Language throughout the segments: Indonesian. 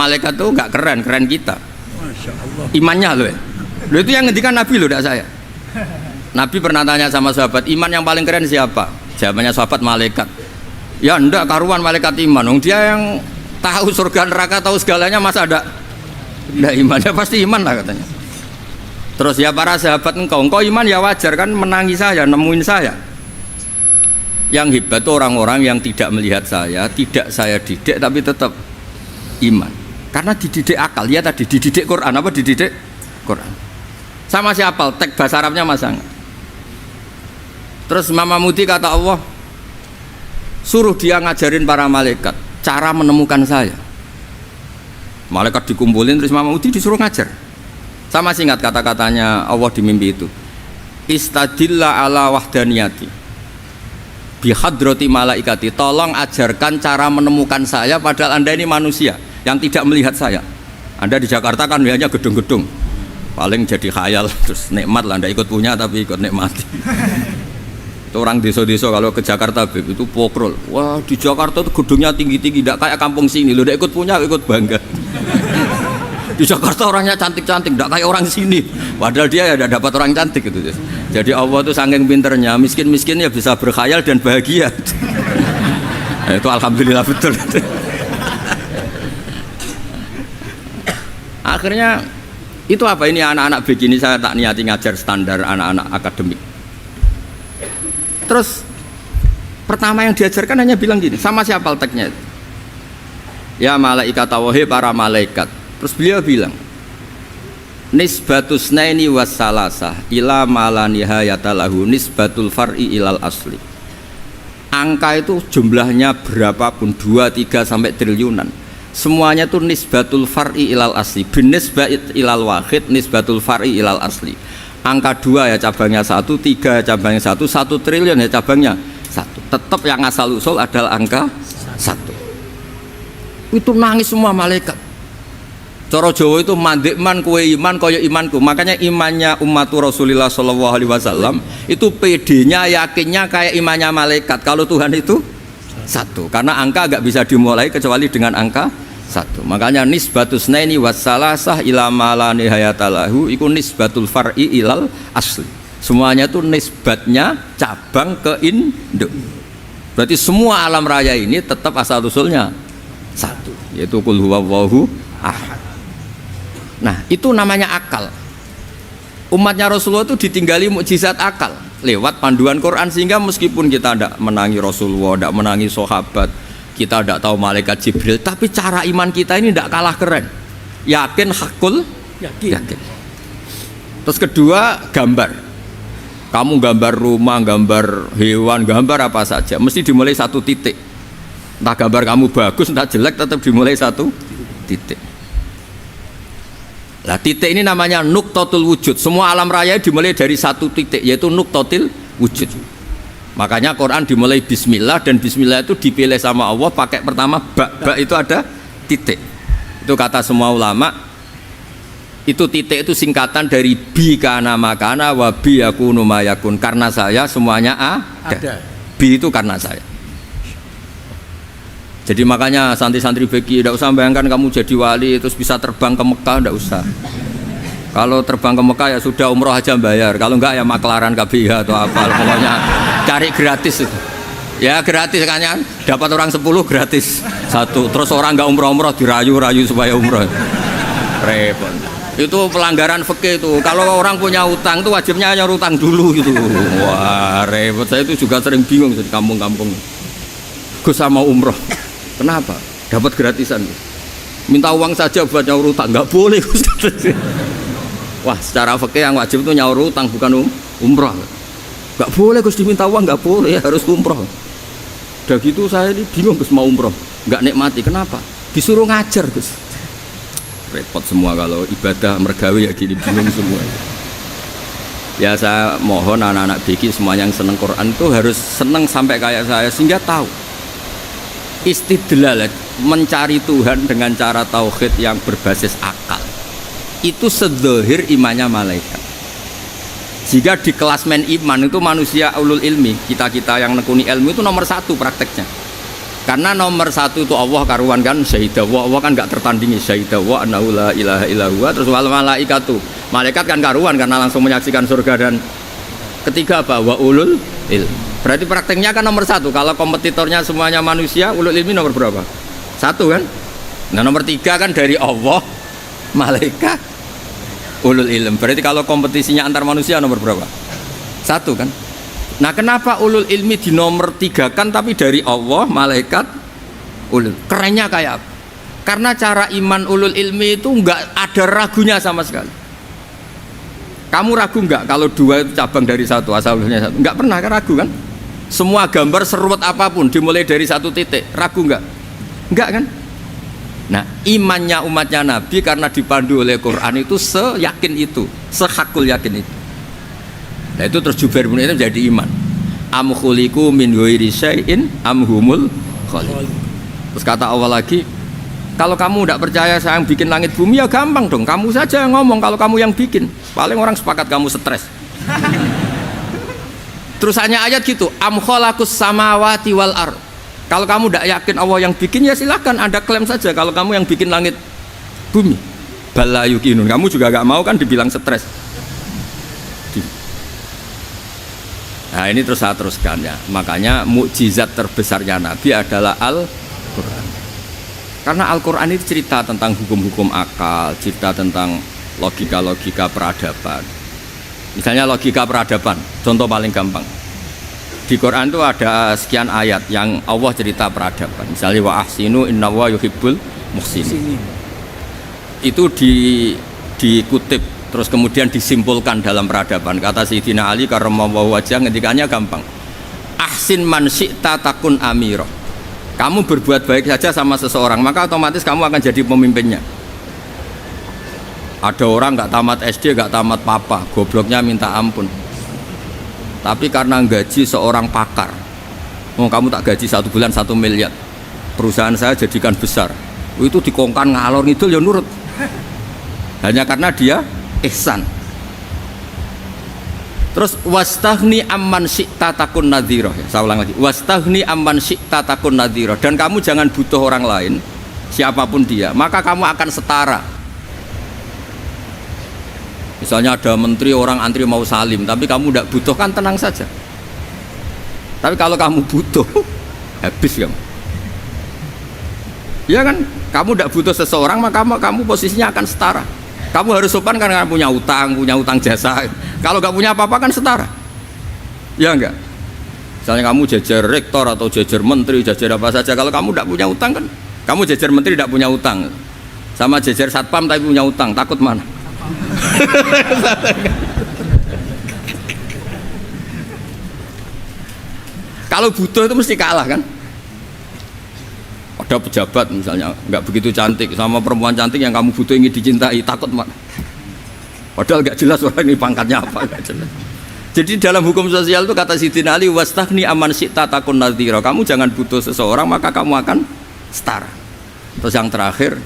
malaikat tuh nggak keren, keren kita. Masya Allah. Imannya loh ya. Loh itu yang ngendikan Nabi loh, tidak saya. Nabi pernah tanya sama sahabat, iman yang paling keren siapa? Jawabannya sahabat, malaikat. Ya ndak karuan malaikat iman. Dia yang tahu surga neraka, tahu segalanya, masa ada ndak imannya? Pasti iman lah katanya. Terus ya para sahabat, engkau iman ya wajar kan menangi saya, nemuin saya. Yang hebat itu orang-orang yang tidak melihat saya, tidak saya didik tapi tetap iman. Karena dididik akal, ya tadi dididik Quran, apa dididik Quran. Sama siapa? Teks bahasa Arabnya masang. Terus Mama Mudi kata Allah, suruh dia ngajarin para malaikat cara menemukan saya. Malaikat dikumpulin, terus Mama Mudi disuruh ngajar. Sama singkat kata-katanya Allah di mimpi itu. Istadilla ala wahdaniyati bihadrati malaikati, tolong ajarkan cara menemukan saya padahal Anda ini manusia yang tidak melihat saya. Anda di Jakarta kan hanya gedung-gedung, paling jadi khayal, terus nikmat lah, Anda ikut punya tapi ikut nikmati. Itu orang desa-desa kalau ke Jakarta itu pokrol, wah di Jakarta itu gedungnya tinggi-tinggi, tidak kayak kampung sini, lo udah ikut punya, ikut bangga. Di Jakarta orangnya cantik-cantik, tidak kayak orang sini, padahal dia ya tidak dapat orang cantik gitu. Jadi Allah tuh saking pinternya, miskin-miskin ya bisa berkhayal dan bahagia. Nah, itu alhamdulillah betul. Akhirnya itu apa ini anak-anak begini saya tak niati ngajar standar anak-anak akademik. Terus pertama yang diajarkan hanya bilang gini, sama siapa teknya itu? Ya malaikat wahai para malaikat. Terus beliau bilang, nisbatus naini wassalasah ila malanihayata lahu nisbatul far'i ilal asli. Angka itu jumlahnya berapapun, 2, 3 sampai triliunan, semuanya itu nisbatul far'i ilal asli, binisbat ilal wahid nisbatul far'i ilal asli. Angka 2 ya cabangnya 1, 3 ya cabangnya 1, 1 triliun ya cabangnya 1. Tetap yang asal usul adalah angka 1. Itu nangis semua malaikat. Cara Jawa itu mandekman kue iman kaya imanku. Makanya imannya umat Rasulullah Shallallahu Alaihi Wasallam itu PD-nya, yakinnya kayak imannya malaikat. Kalau Tuhan itu 1, karena angka agak bisa dimulai kecuali dengan angka 1. Makanya nisbatus naini wassalasah ila malani hayatalahu iku nisbatul far'i ilal asli. Semuanya itu nisbatnya cabang ke induk. Berarti semua alam raya ini tetap asal usulnya 1, yaitu qul huwallahu ahad. Nah itu namanya akal. Umatnya Rasulullah itu ditinggali mukjizat akal lewat panduan Quran, sehingga meskipun kita tidak menangi Rasulullah, tidak menangi sahabat, kita tidak tahu malaikat Jibril, tapi cara iman kita ini tidak kalah keren. Yakin, hakul, yakin. Terus kedua, gambar. Kamu gambar rumah, gambar hewan, gambar apa saja, mesti dimulai 1 titik. Entah gambar kamu bagus, entah jelek, tetap dimulai 1 titik. Nah titik ini namanya nuktotul wujud. Semua alam raya dimulai dari 1 titik, yaitu nuktotil wujud. Makanya Quran dimulai bismillah, dan bismillah itu dipilih sama Allah pakai pertama ba itu ada titik. Itu kata semua ulama, itu titik itu singkatan dari bi kana makana wa bi yakunu mayakun. Karena saya semuanya ada. Bi itu karena saya. Jadi makanya santri-santri bagi tidak usah bayangkan kamu jadi wali terus bisa terbang ke Mekah, tidak usah. Kalau terbang ke Mekah ya sudah umroh aja bayar, kalau enggak ya maklaran KBH atau apa, pokoknya cari gratis itu. Ya gratis kan, dapat orang 10 gratis 1, terus orang enggak umroh-umroh dirayu-rayu supaya umroh. Repot. Itu pelanggaran fikih itu. Kalau orang punya utang itu wajibnya hanya utang dulu gitu. Wah repot, saya itu juga sering bingung di kampung-kampung. Gus sama umroh. Kenapa? Dapat gratisan. Minta uang saja buat nyaur utang, nggak boleh. Wah, secara fikih yang wajib itu nyaur utang bukan umroh. Nggak boleh Gus diminta uang, nggak boleh, harus umroh. Udah gitu saya ini bingung Gus mau umroh, nggak nikmati. Kenapa? Disuruh ngajar Gus. Repot semua kalau ibadah mergawe ya gini, bingung semua. Ya saya mohon anak-anak BK semua yang seneng Quran itu harus seneng sampai kayak saya, sehingga tahu istidlal, mencari Tuhan dengan cara tauhid yang berbasis akal itu sedzohir imannya malaikat. Jika di klasmen iman itu manusia ulul ilmi, kita yang nekuni ilmu itu nomor 1 prakteknya. Karena nomor satu itu Allah karuan kan syahidah wa, Allah kan nggak tertandingi syahidah wa annahu la ilaha illallah. Terus wal malaikatu, malaikat kan karuan karena langsung menyaksikan surga. Dan ketiga apa? Wa ulul ilm. Berarti prakteknya kan nomor satu. Kalau kompetitornya semuanya manusia, ulul ilmi nomor berapa? Satu kan? Nah nomor tiga kan dari Allah, malaikat, ulul ilm. Berarti kalau kompetisinya antar manusia nomor berapa? Satu kan? Nah kenapa ulul ilmi di nomor tiga kan tapi dari Allah, malaikat, ulul. Kerennya kayak apa? Karena cara iman ulul ilmi itu nggak ada ragunya sama sekali. Kamu ragu nggak kalau dua itu cabang dari satu, asalnya satu? Nggak pernah kan ragu kan? Semua gambar seruat apapun dimulai dari satu titik, ragu nggak? Nggak kan? Nah imannya umatnya Nabi karena dipandu oleh Quran itu seyakin itu, sehakul yakin itu. Nah itu terus Jubair bin Mut'im jadi iman. Am khuliqu min ghairi syai'in am humul khaliq. Terus kata Allah lagi, kalau kamu tidak percaya saya yang bikin langit bumi ya gampang dong, kamu saja yang ngomong kalau kamu yang bikin. Paling orang sepakat kamu stres. Terus hanya ayat gitu, am khalaqus samawati wal ard. Kalau kamu tidak yakin Allah yang bikin ya silahkan Anda klaim saja kalau kamu yang bikin langit bumi. Bala yuqinun. Kamu juga gak mau kan dibilang stres. Nah ini terus saya teruskan ya. Makanya mukjizat terbesarnya Nabi adalah Al-Quran. Karena Al-Quran itu cerita tentang hukum-hukum akal, cerita tentang logika-logika peradaban. Misalnya logika peradaban, contoh paling gampang. Di Quran itu ada sekian ayat yang Allah cerita peradaban. Misalnya wa ahsinu innallaha yuhibbul muhsinin. Itu dikutip terus kemudian disimpulkan dalam peradaban. Kata Sayyidina Ali karramallahu wajhah ngendikannya gampang. Ahsin man syi'ta takun amira. Kamu berbuat baik saja sama seseorang, maka otomatis kamu akan jadi pemimpinnya. Ada orang nggak tamat SD, nggak tamat papa, gobloknya minta ampun. Tapi karena gaji seorang pakar, oh kamu tak gaji 1 bulan 1 miliar, perusahaan saya jadikan besar. Itu dikongkan ngalor ngidul ya nurut. Hanya karena dia ihsan. Terus wastaghni amman syi'ta takun nadhira. Saya ulang lagi. Wastaghni amman syi'ta takun nadhira. Dan kamu jangan butuh orang lain, siapapun dia, maka kamu akan setara. Misalnya ada menteri orang antri mau salim, tapi kamu tidak butuh kan tenang saja. Tapi kalau kamu butuh, habis kamu. Ya kan? Kamu tidak butuh seseorang, maka kamu posisinya akan setara. Kamu harus sopan karena punya utang jasa. Kalau nggak punya apa-apa kan setara. Ya enggak? Misalnya kamu jajar rektor atau jajar menteri, jajar apa saja. Kalau kamu tidak punya utang kan, kamu jajar menteri tidak punya utang. Sama jajar satpam tapi punya utang, takut mana? Kalau butuh itu mesti kalah kan? Ada pejabat misalnya nggak begitu cantik sama perempuan cantik yang kamu butuh ingin dicintai, takut mana? Padahal nggak jelas orang ini pangkatnya apa, nggak jelas. Jadi dalam hukum sosial itu kata Sayyidina Ali wastaghni amman syi'ta takun nadhira. Kamu jangan butuh seseorang maka kamu akan setara. Terus yang terakhir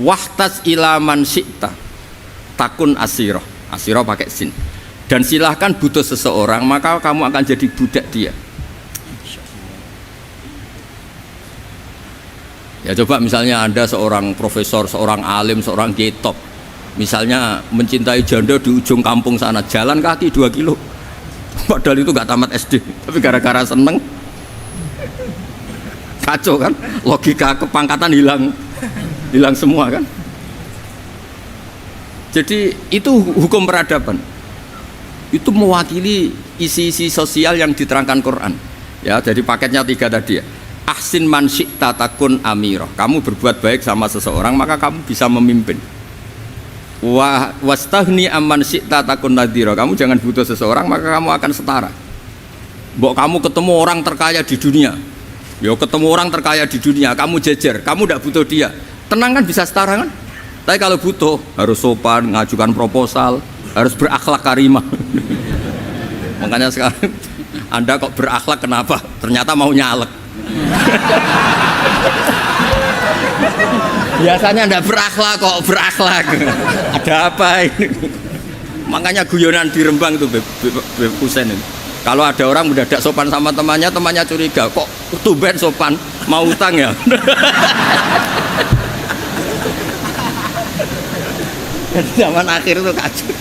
wahtas ila man syi'ta takun asiro. Asiro pakai sin. Dan silahkan butuh seseorang maka kamu akan jadi budak dia. Ya coba misalnya Anda seorang profesor, seorang alim, seorang getop, misalnya mencintai janda di ujung kampung sana, jalan kaki 2 kilo, padahal itu nggak tamat SD, tapi gara-gara seneng, kacau kan, logika kepangkatan hilang semua kan. Jadi itu hukum peradaban, itu mewakili isi-isi sosial yang diterangkan Quran. Ya, jadi paketnya 3 tadi ya. Ahsin man syi'ta takun amirah. Kamu berbuat baik sama seseorang maka kamu bisa memimpin. Wastaghni amman syi'ta takun nadhira. Kamu jangan butuh seseorang maka kamu akan setara. Mbok kamu ketemu orang terkaya di dunia, ya ketemu orang terkaya di dunia, kamu jejer, kamu tidak butuh dia, tenang kan, bisa setara kan? Tapi kalau butuh harus sopan, ngajukan proposal, harus berakhlak karimah. Makanya sekarang Anda kok berakhlak kenapa? Ternyata mau nyalek. Biasanya ndak berakhlak kok berakhlak. Ada apa ini? Makanya guyonan di Rembang itu Beb Husen ini. Kalau ada orang mendadak sopan sama temannya, temannya curiga, kok tumben sopan, mau utang ya? Zaman akhir itu kacau.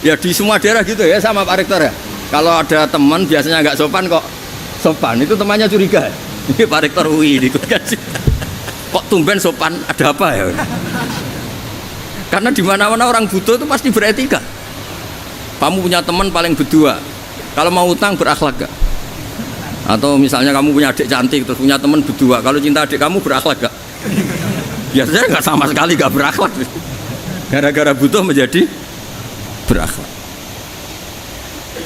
Ya di semua daerah gitu ya sama Pak Rektor ya. Kalau ada teman biasanya nggak sopan kok sopan, itu temannya curiga. Ini Pak Rektor UI ikut kasih. Kok tumben sopan, ada apa ya? Karena di mana-mana orang butuh itu pasti beretika. Kamu punya teman paling berdua, kalau mau utang berakhlak gak? Atau misalnya kamu punya adik cantik terus punya teman berdua, kalau cinta adik kamu berakhlak gak? Biasanya nggak sama sekali nggak berakhlak. Gara-gara butuh menjadi berakhlak.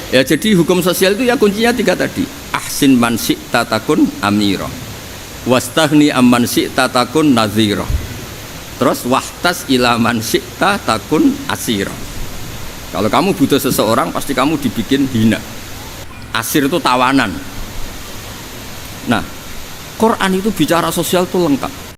Ya jadi hukum sosial itu ya kuncinya 3 tadi. Ahsin man syi'ta takun amira, wastaghni amman syi'ta takun nadhira. Terus wahtas ila man syi'ta takun asira. Kalau kamu butuh seseorang pasti kamu dibikin hina. Asir itu tawanan. Nah, Quran itu bicara sosial itu lengkap.